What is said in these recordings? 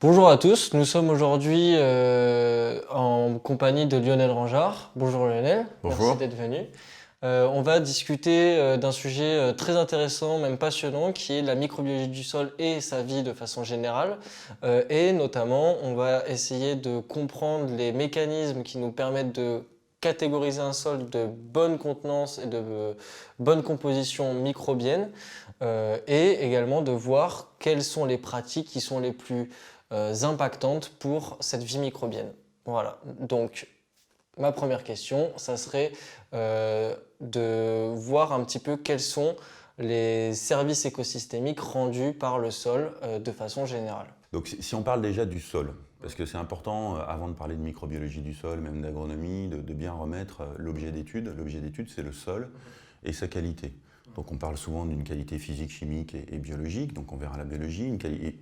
Bonjour à tous, nous sommes aujourd'hui en compagnie de Lionel Rangeard. Bonjour Lionel, merci Bonjour. d'être venu. On va discuter d'un sujet très intéressant, même passionnant, qui est la microbiologie du sol et sa vie de façon générale. Et notamment, on va essayer de comprendre les mécanismes qui nous permettent de catégoriser un sol de bonne contenance et de bonne composition microbienne, et également de voir quelles sont les pratiques qui sont les plus impactantes pour cette vie microbienne. Voilà, donc ma première question, ça serait de voir un petit peu quels sont les services écosystémiques rendus par le sol de façon générale. Donc si on parle déjà du sol, parce que c'est important, avant de parler de microbiologie du sol, même d'agronomie, de bien remettre l'objet d'étude. L'objet d'étude, c'est le sol et sa qualité. Donc on parle souvent d'une qualité physique, chimique et biologique, donc on verra la biologie,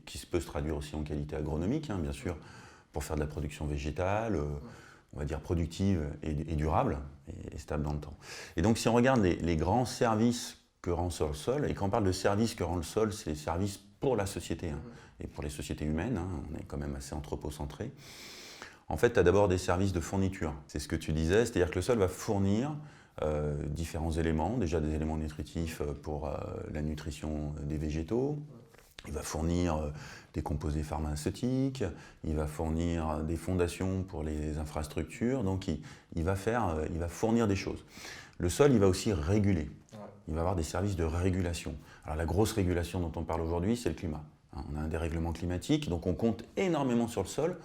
qui peut se traduire aussi en qualité agronomique, bien sûr, pour faire de la production végétale, on va dire productive et durable, et stable dans le temps. Et donc si on regarde les grands services que rend le sol, et quand on parle de services que rend le sol, c'est les services pour la société, et pour les sociétés humaines, on est quand même assez anthropocentré. En fait, tu as d'abord des services de fourniture. C'est ce que tu disais, c'est-à-dire que le sol va fournir différents éléments, déjà des éléments nutritifs pour la nutrition des végétaux. Il va fournir des composés pharmaceutiques, il va fournir des fondations pour les infrastructures, donc il va fournir des choses. Le sol, il va aussi réguler. Il va avoir des services de régulation. Alors la grosse régulation dont on parle aujourd'hui, c'est le climat. On a un dérèglement climatique, donc on compte énormément sur le sol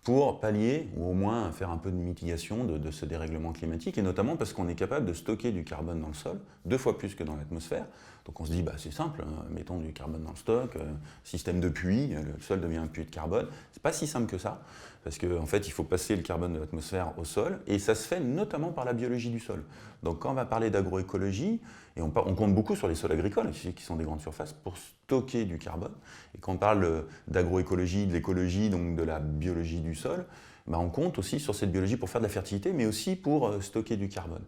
pour pallier ou au moins faire un peu de mitigation de ce dérèglement climatique, et notamment parce qu'on est capable de stocker du carbone dans le sol, 2 fois plus que dans l'atmosphère. Donc on se dit, c'est simple, mettons du carbone dans le stock, système de puits, le sol devient un puits de carbone. C'est pas si simple que ça, parce qu'en fait, il faut passer le carbone de l'atmosphère au sol, et ça se fait notamment par la biologie du sol. Donc quand on va parler d'agroécologie, et on compte beaucoup sur les sols agricoles, qui sont des grandes surfaces, pour stocker du carbone. Et quand on parle d'agroécologie, de l'écologie, donc de la biologie du sol, on compte aussi sur cette biologie pour faire de la fertilité, mais aussi pour stocker du carbone.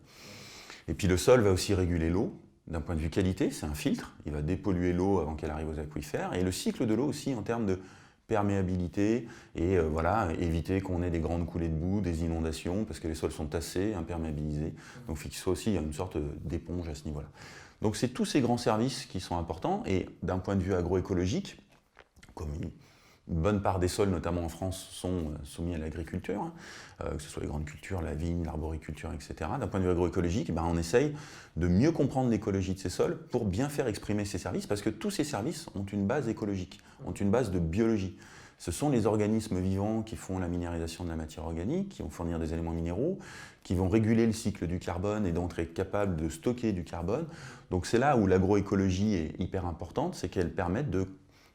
Et puis le sol va aussi réguler l'eau. D'un point de vue qualité, c'est un filtre. Il va dépolluer l'eau avant qu'elle arrive aux aquifères. Et le cycle de l'eau aussi en termes de perméabilité et éviter qu'on ait des grandes coulées de boue, des inondations, parce que les sols sont tassés, imperméabilisés. Donc il faut qu'il soit aussi une sorte d'éponge à ce niveau-là. Donc c'est tous ces grands services qui sont importants. Et d'un point de vue agroécologique, comme une bonne part des sols, notamment en France, sont soumis à l'agriculture, que ce soit les grandes cultures, la vigne, l'arboriculture, etc. D'un point de vue agroécologique, on essaye de mieux comprendre l'écologie de ces sols pour bien faire exprimer ces services, parce que tous ces services ont une base écologique, ont une base de biologie. Ce sont les organismes vivants qui font la minéralisation de la matière organique, qui vont fournir des éléments minéraux, qui vont réguler le cycle du carbone et donc être capables de stocker du carbone. Donc c'est là où l'agroécologie est hyper importante, c'est qu'elle permet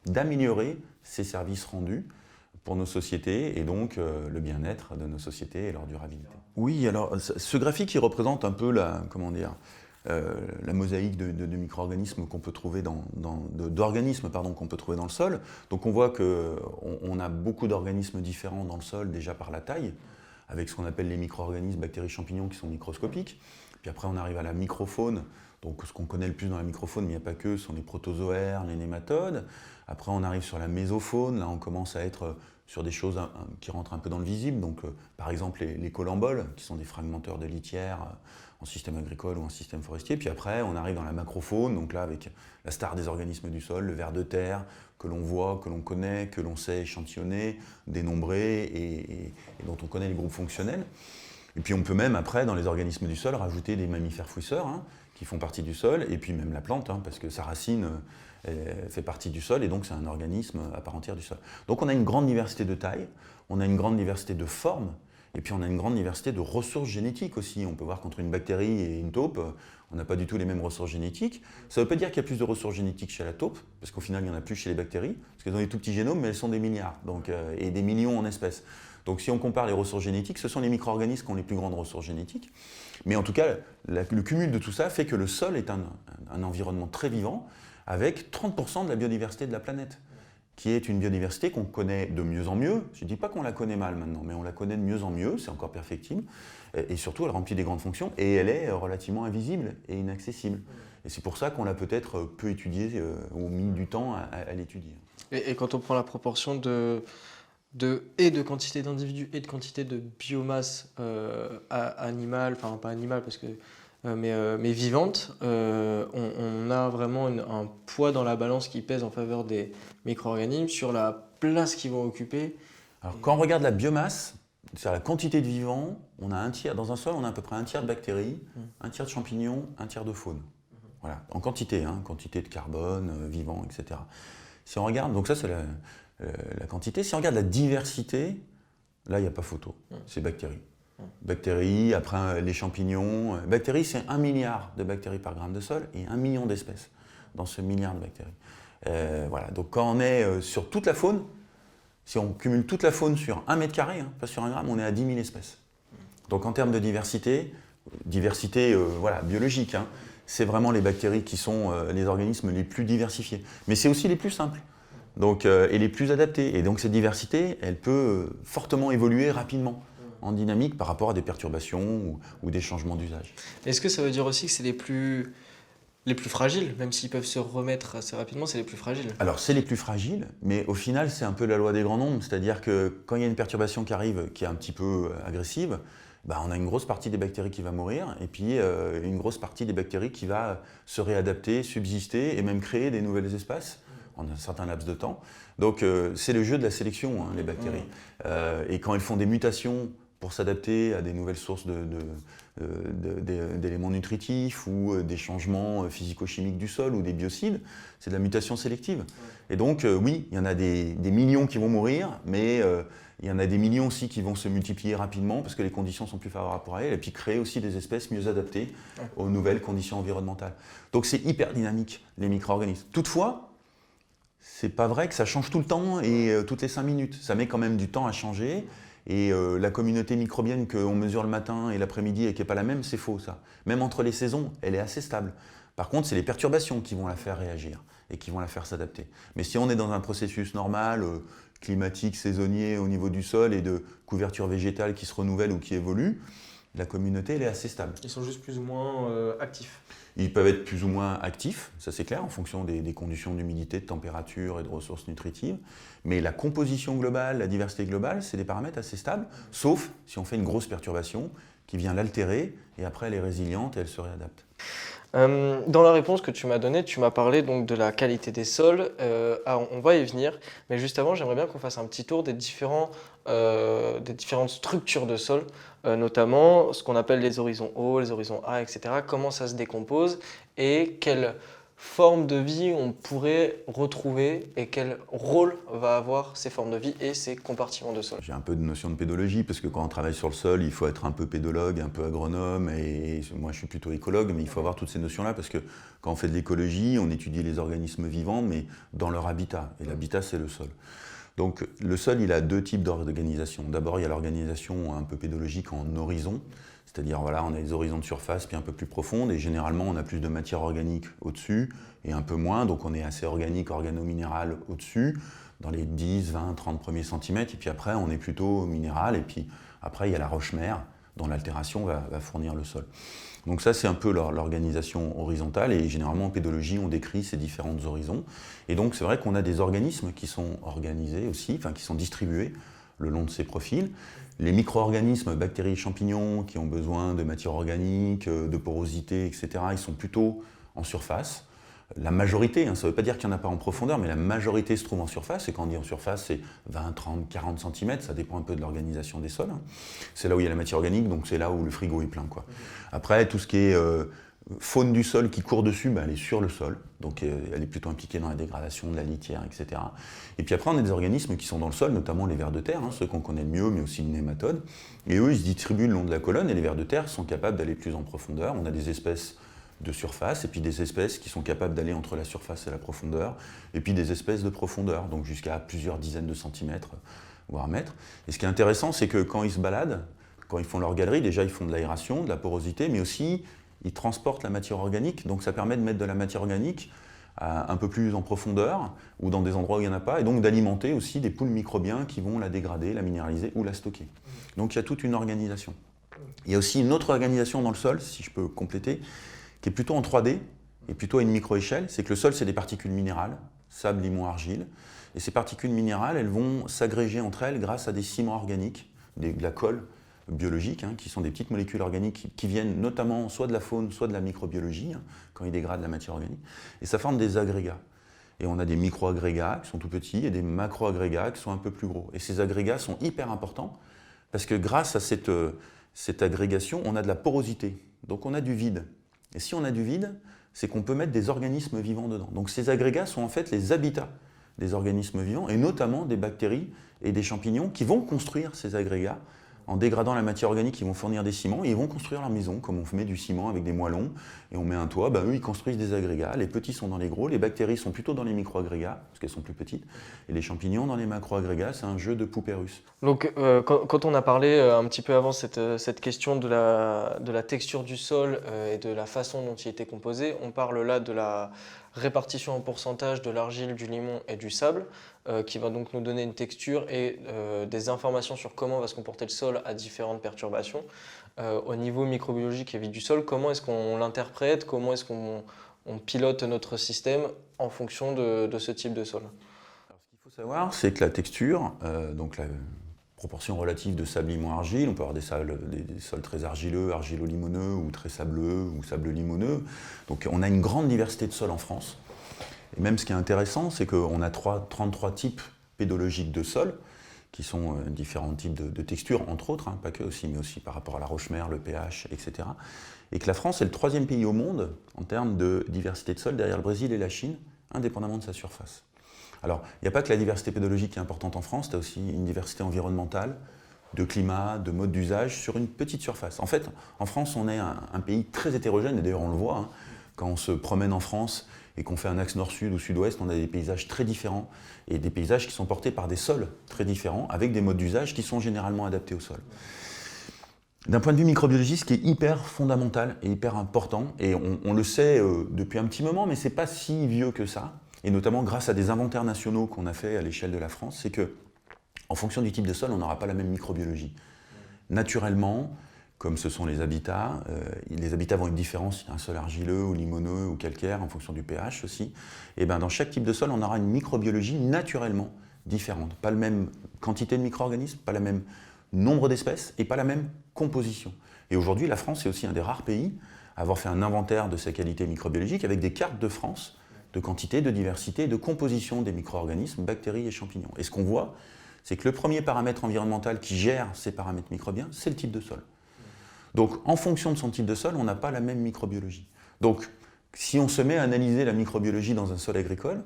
d'améliorer ces services rendus pour nos sociétés et donc le bien-être de nos sociétés et leur durabilité. Oui, alors ce graphique il représente un peu la mosaïque de micro-organismes qu'on peut trouver d'organismes qu'on peut trouver dans le sol. Donc on voit qu'on a beaucoup d'organismes différents dans le sol déjà par la taille, avec ce qu'on appelle les micro-organismes, bactéries, champignons qui sont microscopiques. Puis après on arrive à la microfaune. Donc ce qu'on connaît le plus dans la microfaune, mais il n'y a pas que, sont les protozoaires, les nématodes. Après on arrive sur la mésofaune, là on commence à être sur des choses qui rentrent un peu dans le visible. Donc par exemple les colamboles, qui sont des fragmenteurs de litière en système agricole ou en système forestier. Puis après on arrive dans la macrofaune, donc là avec la star des organismes du sol, le ver de terre, que l'on voit, que l'on connaît, que l'on sait échantillonner, dénombrer et dont on connaît les groupes fonctionnels. Et puis on peut même après dans les organismes du sol rajouter des mammifères fouisseurs, qui font partie du sol, et puis même la plante, parce que sa racine fait partie du sol, et donc c'est un organisme à part entière du sol. Donc on a une grande diversité de taille, on a une grande diversité de formes, et puis on a une grande diversité de ressources génétiques aussi. On peut voir qu'entre une bactérie et une taupe, on n'a pas du tout les mêmes ressources génétiques. Ça ne veut pas dire qu'il y a plus de ressources génétiques chez la taupe, parce qu'au final il n'y en a plus chez les bactéries, parce qu'elles ont des tout petits génomes, mais elles sont des milliards, et des millions en espèces. Donc si on compare les ressources génétiques, ce sont les micro-organismes qui ont les plus grandes ressources génétiques. Mais en tout cas, le cumul de tout ça fait que le sol est un environnement très vivant, avec 30% de la biodiversité de la planète. qui est une biodiversité qu'on connaît de mieux en mieux. Je ne dis pas qu'on la connaît mal maintenant, mais on la connaît de mieux en mieux, c'est encore perfectible. Et surtout, elle remplit des grandes fonctions et elle est relativement invisible et inaccessible. Et c'est pour ça qu'on l'a peut-être peu étudiée ou mis du temps à l'étudier. Et quand on prend la proportion de quantité d'individus et de quantité de biomasse animale, enfin pas animale parce que mais vivante, on a vraiment un poids dans la balance qui pèse en faveur des micro-organismes sur la place qu'ils vont occuper. Alors quand on regarde la biomasse, c'est-à-dire la quantité de vivants, on a un tiers, dans un sol, on a à peu près un tiers de bactéries, un tiers de champignons, un tiers de faune. Voilà, en quantité, quantité de carbone, vivant, etc. Si on regarde, donc ça c'est la quantité, si on regarde la diversité, là il n'y a pas photo, c'est bactéries. Bactéries, après les champignons. Bactéries, c'est 1 milliard de bactéries par gramme de sol et 1 million d'espèces dans ce milliard de bactéries. Voilà. Donc quand on est sur toute la faune, si on cumule toute la faune sur 1 mètre carré, pas sur 1 gramme, on est à 10 000 espèces. Donc en termes de diversité voilà, biologique, c'est vraiment les bactéries qui sont les organismes les plus diversifiés. Mais c'est aussi les plus simples. Donc, et les plus adaptés. Et donc cette diversité, elle peut fortement évoluer rapidement en dynamique par rapport à des perturbations ou des changements d'usage. Est-ce que ça veut dire aussi que c'est les plus fragiles, même s'ils peuvent se remettre assez rapidement, c'est les plus fragiles? Alors c'est les plus fragiles, mais au final c'est un peu la loi des grands nombres, c'est-à-dire que quand il y a une perturbation qui arrive, qui est un petit peu agressive, on a une grosse partie des bactéries qui va mourir, et puis une grosse partie des bactéries qui va se réadapter, subsister, et même créer des nouvelles espèces en un certain laps de temps. Donc c'est le jeu de la sélection, les bactéries. Et quand elles font des mutations pour s'adapter à des nouvelles sources d'éléments nutritifs ou des changements physico-chimiques du sol ou des biocides, c'est de la mutation sélective. Et donc, oui, il y en a des millions qui vont mourir, mais il y en a des millions aussi qui vont se multiplier rapidement parce que les conditions sont plus favorables pour elles, et puis créer aussi des espèces mieux adaptées aux nouvelles conditions environnementales. Donc c'est hyper dynamique, les micro-organismes. Toutefois, c'est pas vrai que ça change tout le temps et toutes les 5 minutes. Ça met quand même du temps à changer. Et la communauté microbienne qu'on mesure le matin et l'après-midi et qui n'est pas la même, c'est faux ça. Même entre les saisons, elle est assez stable. Par contre, c'est les perturbations qui vont la faire réagir et qui vont la faire s'adapter. Mais si on est dans un processus normal, climatique, saisonnier au niveau du sol et de couverture végétale qui se renouvelle ou qui évolue, la communauté elle est assez stable. Ils sont juste plus ou moins actifs. Ils peuvent être plus ou moins actifs, ça c'est clair, en fonction des conditions d'humidité, de température et de ressources nutritives. Mais la composition globale, la diversité globale, c'est des paramètres assez stables, sauf si on fait une grosse perturbation qui vient l'altérer, et après elle est résiliente et elle se réadapte. Dans la réponse que tu m'as donnée, tu m'as parlé donc de la qualité des sols. On va y venir, mais juste avant, j'aimerais bien qu'on fasse un petit tour des différentes structures de sol, notamment ce qu'on appelle les horizons hauts, les horizons A, etc. Comment ça se décompose et quelle forme de vie on pourrait retrouver et quel rôle va avoir ces formes de vie et ces compartiments de sol. J'ai un peu de notion de pédologie parce que quand on travaille sur le sol, il faut être un peu pédologue, un peu agronome, et moi je suis plutôt écologue, mais il faut avoir toutes ces notions-là parce que quand on fait de l'écologie, on étudie les organismes vivants, mais dans leur habitat, et l'habitat c'est le sol. Donc le sol, il a 2 types d'organisation. D'abord, il y a l'organisation un peu pédologique en horizon, c'est-à-dire voilà, on a des horizons de surface puis un peu plus profondes, et généralement on a plus de matière organique au-dessus et un peu moins, donc on est assez organique, organo-minéral au-dessus, dans les 10, 20, 30 premiers centimètres, et puis après on est plutôt minéral, et puis après il y a la roche-mère dont l'altération va fournir le sol. Donc ça c'est un peu l'organisation horizontale, et généralement en pédologie on décrit ces différents horizons. Et donc c'est vrai qu'on a des organismes qui sont organisés aussi, enfin qui sont distribués le long de ces profils. Les micro-organismes, bactéries, champignons, qui ont besoin de matière organique, de porosité, etc., ils sont plutôt en surface. La majorité, ça ne veut pas dire qu'il n'y en a pas en profondeur, mais la majorité se trouve en surface, et quand on dit en surface, c'est 20, 30, 40 cm, ça dépend un peu de l'organisation des sols. C'est là où il y a la matière organique, donc c'est là où le frigo est plein, quoi. Après, tout ce qui est faune du sol qui court dessus, elle est sur le sol, donc elle est plutôt impliquée dans la dégradation de la litière, etc. Et puis après, on a des organismes qui sont dans le sol, notamment les vers de terre, ceux qu'on connaît le mieux, mais aussi les nématodes. Et eux, ils se distribuent le long de la colonne, et les vers de terre sont capables d'aller plus en profondeur. On a des espèces de surface, et puis des espèces qui sont capables d'aller entre la surface et la profondeur, et puis des espèces de profondeur, donc jusqu'à plusieurs dizaines de centimètres, voire mètres. Et ce qui est intéressant, c'est que quand ils se baladent, quand ils font leur galerie, déjà ils font de l'aération, de la porosité, mais aussi ils transportent la matière organique, donc ça permet de mettre de la matière organique un peu plus en profondeur ou dans des endroits où il n'y en a pas, et donc d'alimenter aussi des poules microbiens qui vont la dégrader, la minéraliser ou la stocker. Donc il y a toute une organisation. Il y a aussi une autre organisation dans le sol, si je peux compléter, qui est plutôt en 3D et plutôt à une micro-échelle. C'est que le sol, c'est des particules minérales, sable, limon, argile. Et ces particules minérales, elles vont s'agréger entre elles grâce à des ciments organiques, de la colle biologique, qui sont des petites molécules organiques qui viennent notamment soit de la faune, soit de la microbiologie, quand ils dégradent la matière organique. Et ça forme des agrégats. Et on a des micro-agrégats qui sont tout petits et des macro-agrégats qui sont un peu plus gros. Et ces agrégats sont hyper importants parce que grâce à cette agrégation, on a de la porosité. Donc on a du vide. Et si on a du vide, c'est qu'on peut mettre des organismes vivants dedans. Donc ces agrégats sont en fait les habitats des organismes vivants, et notamment des bactéries et des champignons qui vont construire ces agrégats. En dégradant la matière organique, ils vont fournir des ciments et ils vont construire leur maison, comme on met du ciment avec des moellons et on met un toit, eux ils construisent des agrégats, les petits sont dans les gros, les bactéries sont plutôt dans les micro-agrégats, parce qu'elles sont plus petites, et les champignons dans les macro-agrégats, c'est un jeu de poupées russes. Donc quand on a parlé un petit peu avant cette question de la texture du sol et de la façon dont il était composé, on parle là de la répartition en pourcentage de l'argile, du limon et du sable, qui va donc nous donner une texture et des informations sur comment va se comporter le sol à différentes perturbations. Au niveau microbiologique et vie du sol, comment est-ce qu'on l'interprète, comment est-ce qu'on pilote notre système en fonction de ce type de sol? Alors, ce qu'il faut savoir, c'est que la texture, donc la proportion relative de sable, limon, argile, on peut avoir des sols très argileux, argilo-limoneux ou très sableux ou sable-limoneux. Donc on a une grande diversité de sols en France. Et même ce qui est intéressant, c'est qu'on a 33 types pédologiques de sols, qui sont différents types de textures, entre autres, pas que aussi, mais aussi par rapport à la roche-mère, le pH, etc. Et que la France est le 3e pays au monde en termes de diversité de sols, derrière le Brésil et la Chine, indépendamment de sa surface. Alors, il n'y a pas que la diversité pédologique qui est importante en France, tu as aussi une diversité environnementale, de climat, de mode d'usage, sur une petite surface. En fait, en France, on est un pays très hétérogène, et d'ailleurs on le voit, quand on se promène en France et qu'on fait un axe nord-sud ou sud-ouest, on a des paysages très différents, et des paysages qui sont portés par des sols très différents, avec des modes d'usage qui sont généralement adaptés au sol. D'un point de vue microbiologique, ce qui est hyper fondamental et hyper important, et on le sait depuis un petit moment, mais ce n'est pas si vieux que ça, et notamment grâce à des inventaires nationaux qu'on a fait à l'échelle de la France, c'est que, en fonction du type de sol, on n'aura pas la même microbiologie. Naturellement, comme ce sont les habitats vont être différents si un sol argileux ou limoneux ou calcaire, en fonction du pH aussi. Et dans chaque type de sol, on aura une microbiologie naturellement différente. Pas la même quantité de micro-organismes, pas le même nombre d'espèces et pas la même composition. Et aujourd'hui, la France est aussi un des rares pays à avoir fait un inventaire de sa qualité microbiologique avec des cartes de France de quantité, de diversité et de composition des micro-organismes, bactéries et champignons. Et ce qu'on voit, c'est que le premier paramètre environnemental qui gère ces paramètres microbiens, c'est le type de sol. Donc, en fonction de son type de sol, on n'a pas la même microbiologie. Donc, si on se met à analyser la microbiologie dans un sol agricole,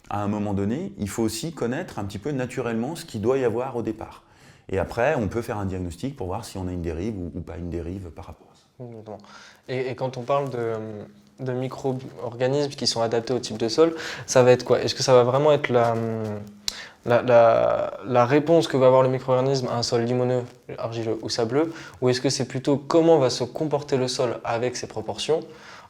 à un moment donné, il faut aussi connaître un petit peu naturellement ce qu'il doit y avoir au départ. Et après, on peut faire un diagnostic pour voir si on a une dérive ou pas une dérive par rapport à ça. Et quand on parle de micro-organismes qui sont adaptés au type de sol, ça va être quoi? Est-ce que ça va vraiment être la réponse que va avoir le micro-organisme à un sol limoneux, argileux ou sableux, ou est-ce que c'est plutôt comment va se comporter le sol avec ses proportions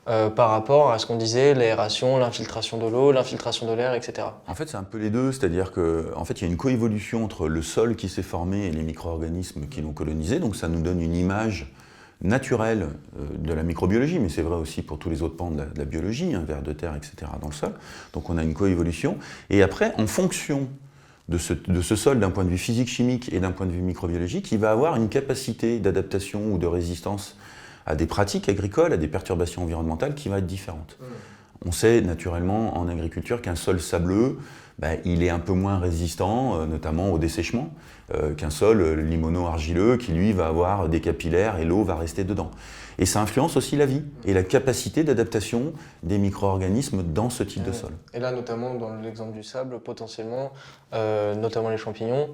par rapport à ce qu'on disait, l'aération, l'infiltration de l'eau, l'infiltration de l'air, etc. En fait, c'est un peu les deux, c'est-à-dire qu'en fait, il y a une coévolution entre le sol qui s'est formé et les micro-organismes qui l'ont colonisé, donc ça nous donne une image naturelle de la microbiologie, mais c'est vrai aussi pour tous les autres pans de la biologie, vers de terre, etc., dans le sol. Donc on a une coévolution. Et après, en fonction de ce sol d'un point de vue physique-chimique et d'un point de vue microbiologique, il va avoir une capacité d'adaptation ou de résistance à des pratiques agricoles, à des perturbations environnementales qui va être différente. On sait naturellement en agriculture qu'un sol sableux, il est un peu moins résistant, notamment au dessèchement, qu'un sol limono-argileux qui lui va avoir des capillaires et l'eau va rester dedans. Et ça influence aussi la vie et la capacité d'adaptation des micro-organismes dans ce type de sol. Et là, notamment dans l'exemple du sable, potentiellement, notamment les champignons,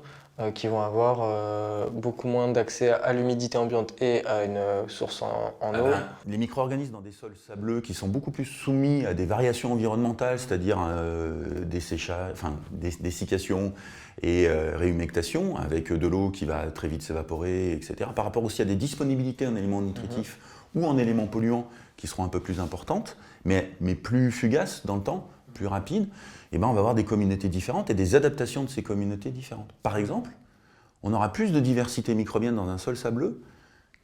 qui vont avoir beaucoup moins d'accès à l'humidité ambiante et à une source en eau. Les micro-organismes dans des sols sableux qui sont beaucoup plus soumis à des variations environnementales, c'est-à-dire dessiccation et réhumectation, avec de l'eau qui va très vite s'évaporer, etc. Par rapport aussi à des disponibilités en éléments nutritifs ou en éléments polluants qui seront un peu plus importantes, mais plus fugaces dans le temps, plus rapide, eh ben, on va avoir des communautés différentes et des adaptations de ces communautés différentes. Par exemple, on aura plus de diversité microbienne dans un sol sableux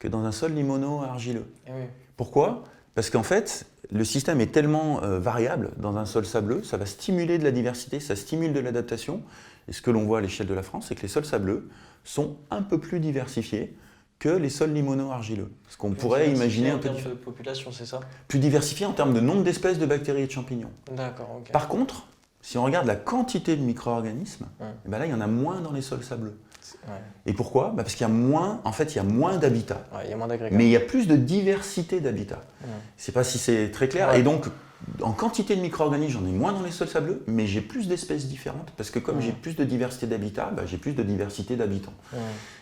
que dans un sol limono-argileux. Oui. Pourquoi? Parce qu'en fait, le système est tellement variable dans un sol sableux, ça va stimuler de la diversité, ça stimule de l'adaptation. Et ce que l'on voit à l'échelle de la France, c'est que les sols sableux sont un peu plus diversifiés que les sols limono-argileux. Ce qu'on pourrait imaginer un peu en termes de population, c'est ça? plus diversifiés en termes de nombre d'espèces de bactéries et de champignons. D'accord, ok. Par contre, si on regarde la quantité de micro-organismes, eh ben là, il y en a moins dans les sols sableux. Ouais. Et pourquoi? Parce qu'il y a moins, en fait, il y a moins d'habitats. Ouais, il y a moins d'agrégats. Mais il y a plus de diversité d'habitats. Je ne sais pas si c'est très clair. Ouais. Et donc, en quantité de micro-organismes, j'en ai moins dans les sols sableux, mais j'ai plus d'espèces différentes. Parce que comme j'ai plus de diversité d'habitats, bah, j'ai plus de diversité d'habitants.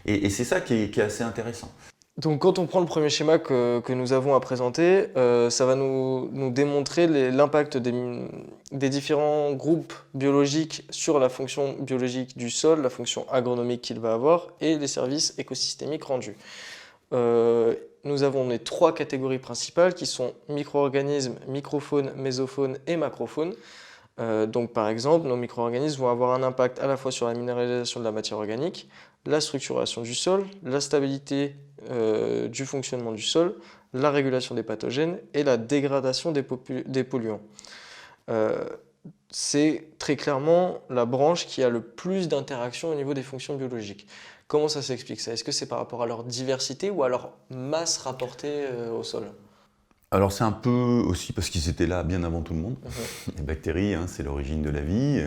Et c'est ça qui est assez intéressant. Donc quand on prend le premier schéma que nous avons à présenter, ça va nous démontrer l'impact des différents groupes biologiques sur la fonction biologique du sol, la fonction agronomique qu'il va avoir et les services écosystémiques rendus. Nous avons les 3 catégories principales qui sont micro-organismes, microfaune, mésofaune et macrofaune. Donc par exemple, nos micro-organismes vont avoir un impact à la fois sur la minéralisation de la matière organique, la structuration du sol, la stabilité du fonctionnement du sol, la régulation des pathogènes et la dégradation des polluants. C'est très clairement la branche qui a le plus d'interactions au niveau des fonctions biologiques. Comment ça s'explique ça? Est-ce que c'est par rapport à leur diversité ou à leur masse rapportée au sol? Alors c'est un peu aussi parce qu'ils étaient là bien avant tout le monde. Les bactéries, hein, c'est l'origine de la vie.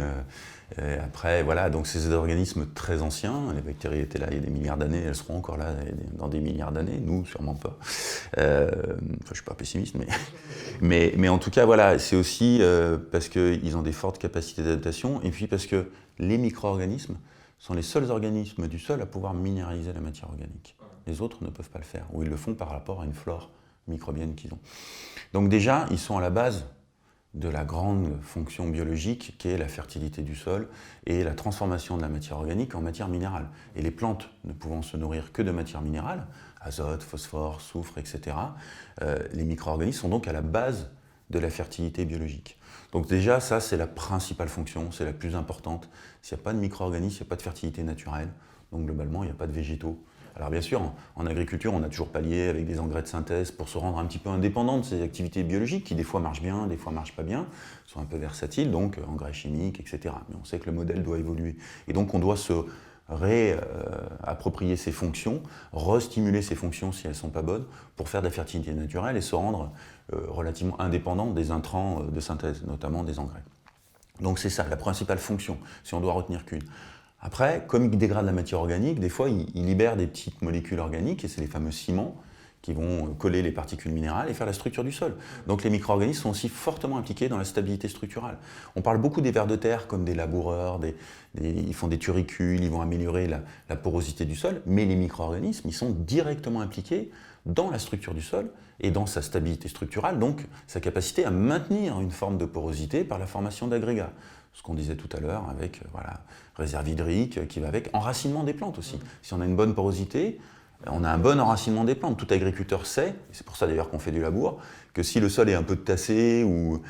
Après, voilà, donc c'est des organismes très anciens. Les bactéries étaient là il y a des milliards d'années, elles seront encore là dans des milliards d'années. Nous, sûrement pas. Je ne suis pas pessimiste, mais en tout cas, voilà, c'est aussi parce qu'ils ont des fortes capacités d'adaptation et puis parce que les micro-organismes sont les seuls organismes du sol à pouvoir minéraliser la matière organique. Les autres ne peuvent pas le faire, ou ils le font par rapport à une flore microbiennes qu'ils ont. Donc déjà, ils sont à la base de la grande fonction biologique qui est la fertilité du sol et la transformation de la matière organique en matière minérale. Et les plantes ne pouvant se nourrir que de matière minérale, azote, phosphore, soufre, etc., les micro-organismes sont donc à la base de la fertilité biologique. Donc déjà, ça, c'est la principale fonction, c'est la plus importante. S'il n'y a pas de micro-organismes, il n'y a pas de fertilité naturelle. Donc globalement, il n'y a pas de végétaux. Alors bien sûr, en agriculture, on a toujours pallié avec des engrais de synthèse pour se rendre un petit peu indépendant de ces activités biologiques qui des fois marchent bien, des fois marchent pas bien, sont un peu versatiles, donc engrais chimiques, etc. Mais on sait que le modèle doit évoluer. Et donc on doit se réapproprier ces fonctions, restimuler ces fonctions si elles ne sont pas bonnes, pour faire de la fertilité naturelle et se rendre relativement indépendant des intrants de synthèse, notamment des engrais. Donc c'est ça, la principale fonction, si on doit retenir qu'une. Après, comme ils dégradent la matière organique, des fois, ils libèrent des petites molécules organiques, et c'est les fameux ciments qui vont coller les particules minérales et faire la structure du sol. Donc les micro-organismes sont aussi fortement impliqués dans la stabilité structurale. On parle beaucoup des vers de terre comme des laboureurs, ils font des turicules, ils vont améliorer la porosité du sol, mais les micro-organismes, ils sont directement impliqués dans la structure du sol et dans sa stabilité structurale, donc sa capacité à maintenir une forme de porosité par la formation d'agrégats. Ce qu'on disait tout à l'heure avec réserve hydrique qui va avec, enracinement des plantes aussi. Si on a une bonne porosité, on a un bon enracinement des plantes. Tout agriculteur sait, et c'est pour ça d'ailleurs qu'on fait du labour, que si le sol est un peu tassé ou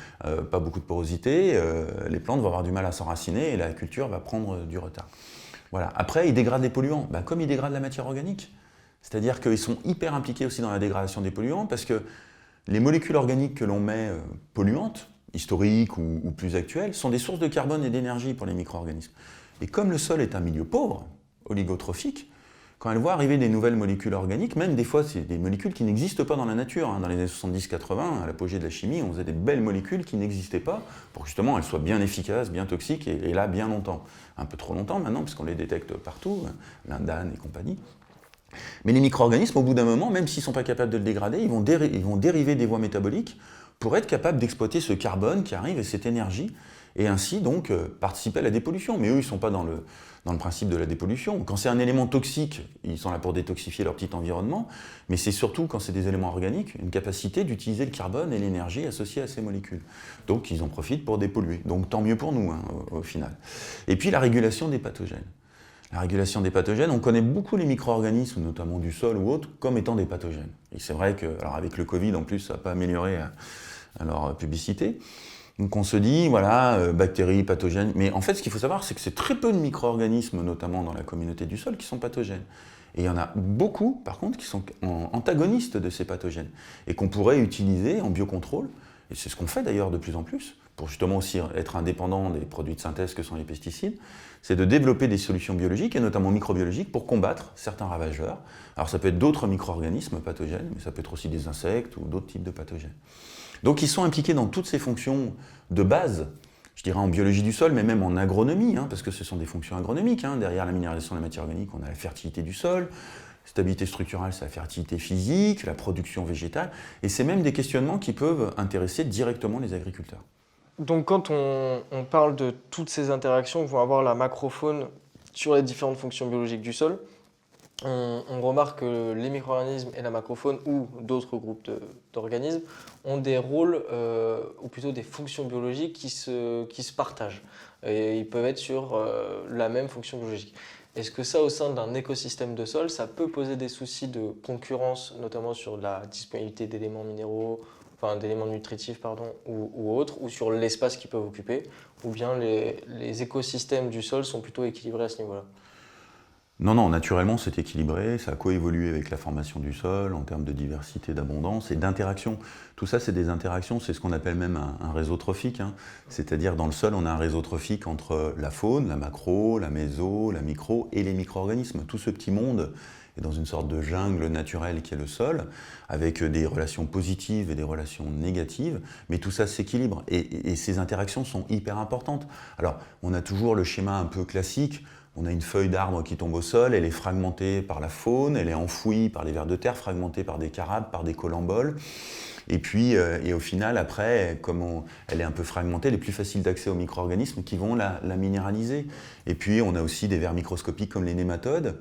pas beaucoup de porosité, les plantes vont avoir du mal à s'enraciner et la culture va prendre du retard. Voilà. Après, ils dégradent les polluants, comme ils dégradent la matière organique. C'est-à-dire qu'ils sont hyper impliqués aussi dans la dégradation des polluants parce que les molécules organiques que l'on met polluantes, historiques ou plus actuelles, sont des sources de carbone et d'énergie pour les micro-organismes. Et comme le sol est un milieu pauvre, oligotrophique, quand elle voit arriver des nouvelles molécules organiques, même des fois c'est des molécules qui n'existent pas dans la nature. Dans les années 70-80, à l'apogée de la chimie, on faisait des belles molécules qui n'existaient pas pour que justement elles soient bien efficaces, bien toxiques et là bien longtemps. Un peu trop longtemps maintenant, puisqu'on les détecte partout, l'indane et compagnie. Mais les micro-organismes, au bout d'un moment, même s'ils ne sont pas capables de le dégrader, ils vont dériver des voies métaboliques pour être capables d'exploiter ce carbone qui arrive et cette énergie, et ainsi donc participer à la dépollution. Mais eux, ils ne sont pas dans le principe de la dépollution. Quand c'est un élément toxique, ils sont là pour détoxifier leur petit environnement, mais c'est surtout, quand c'est des éléments organiques, une capacité d'utiliser le carbone et l'énergie associée à ces molécules. Donc ils en profitent pour dépolluer. Donc tant mieux pour nous, au final. Et puis la régulation des pathogènes. La régulation des pathogènes, on connaît beaucoup les micro-organismes, notamment du sol ou autres, comme étant des pathogènes. Et c'est vrai que, alors avec le Covid en plus, ça n'a pas amélioré leur publicité. Donc on se dit, voilà, bactéries, pathogènes, mais en fait ce qu'il faut savoir, c'est que c'est très peu de micro-organismes, notamment dans la communauté du sol, qui sont pathogènes. Et il y en a beaucoup, par contre, qui sont antagonistes de ces pathogènes, et qu'on pourrait utiliser en biocontrôle, et c'est ce qu'on fait d'ailleurs de plus en plus, pour justement aussi être indépendant des produits de synthèse que sont les pesticides, c'est de développer des solutions biologiques, et notamment microbiologiques, pour combattre certains ravageurs. Alors ça peut être d'autres micro-organismes pathogènes, mais ça peut être aussi des insectes ou d'autres types de pathogènes. Donc ils sont impliqués dans toutes ces fonctions de base, je dirais en biologie du sol, mais même en agronomie, parce que ce sont des fonctions agronomiques. Derrière la minéralisation de la matière organique, on a la fertilité du sol, stabilité structurelle, c'est la fertilité physique, la production végétale, et c'est même des questionnements qui peuvent intéresser directement les agriculteurs. Donc quand on parle de toutes ces interactions que vont avoir la macrofaune sur les différentes fonctions biologiques du sol, on remarque que les micro-organismes et la macrofaune ou d'autres groupes d'organismes ont des rôles ou plutôt des fonctions biologiques qui se partagent. Et ils peuvent être sur la même fonction biologique. Est-ce que ça, au sein d'un écosystème de sol, ça peut poser des soucis de concurrence, notamment sur la disponibilité d'éléments minéraux, enfin d'éléments nutritifs, pardon, ou autres, ou sur l'espace qu'ils peuvent occuper, ou bien les écosystèmes du sol sont plutôt équilibrés à ce niveau-là? Non, non, naturellement c'est équilibré, ça a coévolué avec la formation du sol en termes de diversité, d'abondance et d'interaction. Tout ça c'est des interactions, c'est ce qu'on appelle même un réseau trophique. C'est-à-dire dans le sol on a un réseau trophique entre la faune, la macro, la méso, la micro et les micro-organismes. Tout ce petit monde est dans une sorte de jungle naturelle qui est le sol, avec des relations positives et des relations négatives, mais tout ça s'équilibre et ces interactions sont hyper importantes. Alors on a toujours le schéma un peu classique. On a une feuille d'arbre qui tombe au sol, elle est fragmentée par la faune, elle est enfouie par les vers de terre, fragmentée par des carabes, par des colamboles. Et puis, et au final, après, comme elle est un peu fragmentée, elle est plus facile d'accès aux micro-organismes qui vont la minéraliser. Et puis, on a aussi des vers microscopiques comme les nématodes,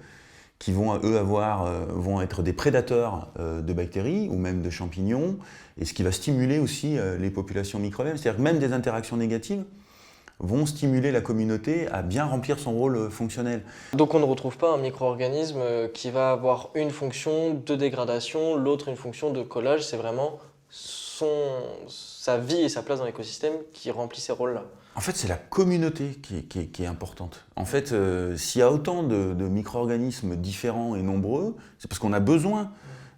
qui vont, eux, vont être des prédateurs de bactéries ou même de champignons, et ce qui va stimuler aussi les populations microbiennes. C'est-à-dire que même des interactions négatives vont stimuler la communauté à bien remplir son rôle fonctionnel. Donc on ne retrouve pas un micro-organisme qui va avoir une fonction de dégradation, l'autre une fonction de collage, c'est vraiment sa vie et sa place dans l'écosystème qui remplit ces rôles-là. En fait, c'est la communauté qui est importante. En fait, s'il y a autant de micro-organismes différents et nombreux, c'est parce qu'on a besoin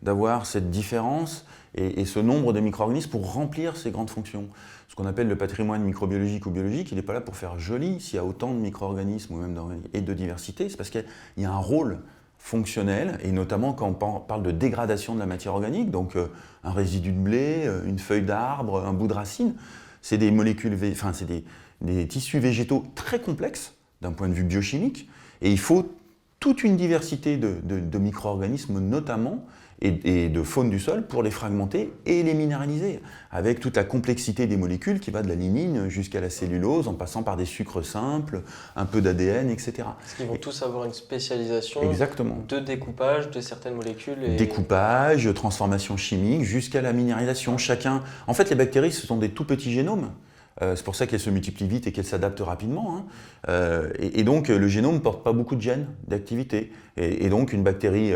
d'avoir cette différence et ce nombre de micro-organismes pour remplir ces grandes fonctions. Ce qu'on appelle le patrimoine microbiologique ou biologique, il n'est pas là pour faire joli. S'il y a autant de micro-organismes ou même et de diversité, c'est parce qu'il y a un rôle fonctionnel, et notamment quand on parle de dégradation de la matière organique, donc un résidu de blé, une feuille d'arbre, un bout de racine, c'est des molécules, enfin c'est des tissus végétaux très complexes d'un point de vue biochimique, et il faut toute une diversité de micro-organismes notamment, et de faune du sol pour les fragmenter et les minéraliser, avec toute la complexité des molécules qui va de la lignine jusqu'à la cellulose, en passant par des sucres simples, un peu d'ADN, etc. Parce qu'ils vont tous avoir une spécialisation Exactement. de découpage de certaines molécules. Découpage, transformation chimique, jusqu'à la minéralisation. Chacun... En fait, les bactéries, ce sont des tout petits génomes. C'est pour ça qu'elles se multiplient vite et qu'elles s'adaptent rapidement. Et donc, le génome ne porte pas beaucoup de gènes d'activité. Et donc, une bactérie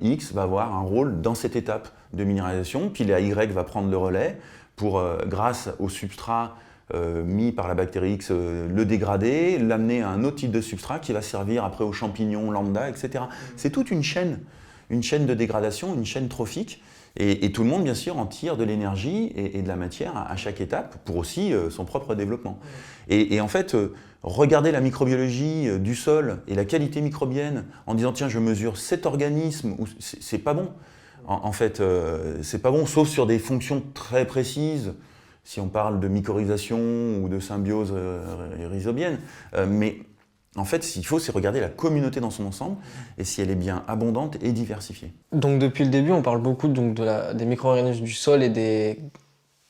X va avoir un rôle dans cette étape de minéralisation, puis la Y va prendre le relais pour, grâce au substrat mis par la bactérie X, le dégrader, l'amener à un autre type de substrat qui va servir après aux champignons lambda, etc. C'est toute une chaîne de dégradation, une chaîne trophique. Et tout le monde, bien sûr, en tire de l'énergie et de la matière à chaque étape pour aussi son propre développement. Et en fait, regarder la microbiologie du sol et la qualité microbienne en disant « tiens, je mesure cet organisme », c'est pas bon. En fait, c'est pas bon, sauf sur des fonctions très précises, si on parle de mycorhisation ou de symbiose rhizobienne. Mais en fait, ce qu'il faut, c'est regarder la communauté dans son ensemble et si elle est bien abondante et diversifiée. Donc depuis le début, on parle beaucoup donc, des micro-organismes du sol et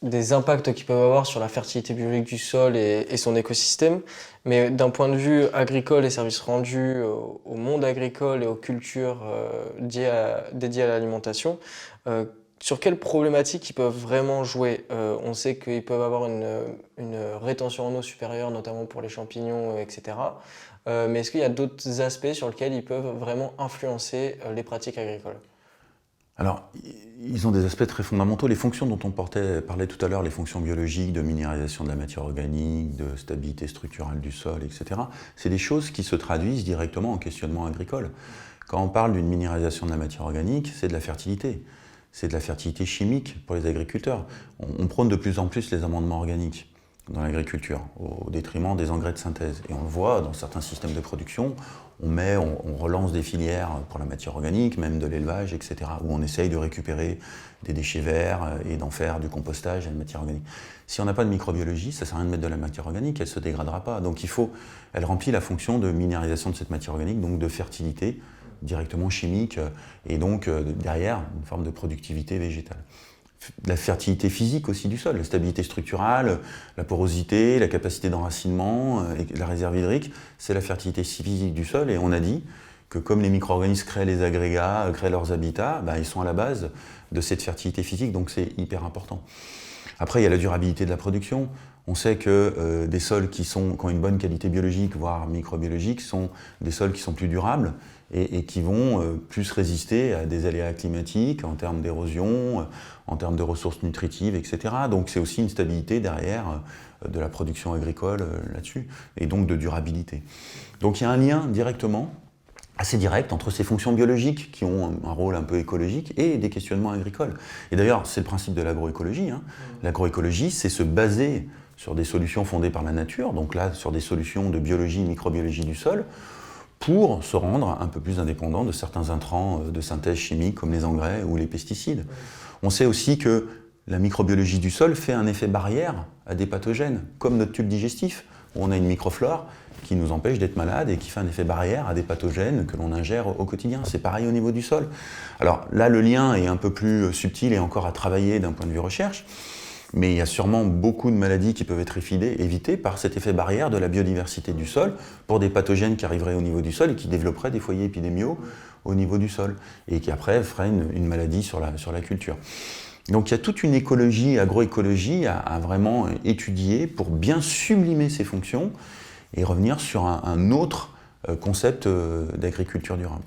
des impacts qu'ils peuvent avoir sur la fertilité biologique du sol et son écosystème. Mais d'un point de vue agricole et services rendus au monde agricole et aux cultures dédiées à l'alimentation, sur quelles problématiques ils peuvent vraiment jouer? On sait qu'ils peuvent avoir une rétention en eau supérieure, notamment pour les champignons, etc. Mais est-ce qu'il y a d'autres aspects sur lesquels ils peuvent vraiment influencer les pratiques agricoles? Alors, ils ont des aspects très fondamentaux. Les fonctions dont on parlait tout à l'heure, les fonctions biologiques, de minéralisation de la matière organique, de stabilité structurelle du sol, etc., c'est des choses qui se traduisent directement en questionnement agricole. Quand on parle d'une minéralisation de la matière organique, c'est de la fertilité. C'est de la fertilité chimique pour les agriculteurs. On prône de plus en plus les amendements organiques dans l'agriculture, au détriment des engrais de synthèse. Et on le voit dans certains systèmes de production, on relance des filières pour la matière organique, même de l'élevage, etc., où on essaye de récupérer des déchets verts et d'en faire du compostage à la matière organique. Si on n'a pas de microbiologie, ça ne sert à rien de mettre de la matière organique, elle ne se dégradera pas. Donc elle remplit la fonction de minéralisation de cette matière organique, donc de fertilité directement chimique, et donc derrière, une forme de productivité végétale. La fertilité physique aussi du sol, la stabilité structurale, la porosité, la capacité d'enracinement, la réserve hydrique, c'est la fertilité physique du sol. Et on a dit que comme les micro-organismes créent les agrégats, créent leurs habitats, ils sont à la base de cette fertilité physique, donc c'est hyper important. Après, il y a la durabilité de la production. On sait que des sols qui ont une bonne qualité biologique, voire microbiologique, sont des sols qui sont plus durables et qui vont plus résister à des aléas climatiques en termes d'érosion, en termes de ressources nutritives, etc. Donc c'est aussi une stabilité derrière de la production agricole là-dessus, et donc de durabilité. Donc il y a un lien directement, assez direct, entre ces fonctions biologiques qui ont un rôle un peu écologique et des questionnements agricoles. Et d'ailleurs, c'est le principe de l'agroécologie. L'agroécologie, c'est se baser sur des solutions fondées par la nature, donc là, sur des solutions de biologie, microbiologie du sol, pour se rendre un peu plus indépendant de certains intrants de synthèse chimique comme les engrais ou les pesticides. On sait aussi que la microbiologie du sol fait un effet barrière à des pathogènes, comme notre tube digestif, où on a une microflore qui nous empêche d'être malade et qui fait un effet barrière à des pathogènes que l'on ingère au quotidien. C'est pareil au niveau du sol. Alors là, le lien est un peu plus subtil et encore à travailler d'un point de vue recherche, mais il y a sûrement beaucoup de maladies qui peuvent être évitées par cet effet barrière de la biodiversité du sol pour des pathogènes qui arriveraient au niveau du sol et qui développeraient des foyers épidémiaux au niveau du sol et qui après feraient une maladie sur la culture. Donc il y a toute une écologie, agroécologie à vraiment étudier pour bien sublimer ces fonctions et revenir sur un autre concept d'agriculture durable.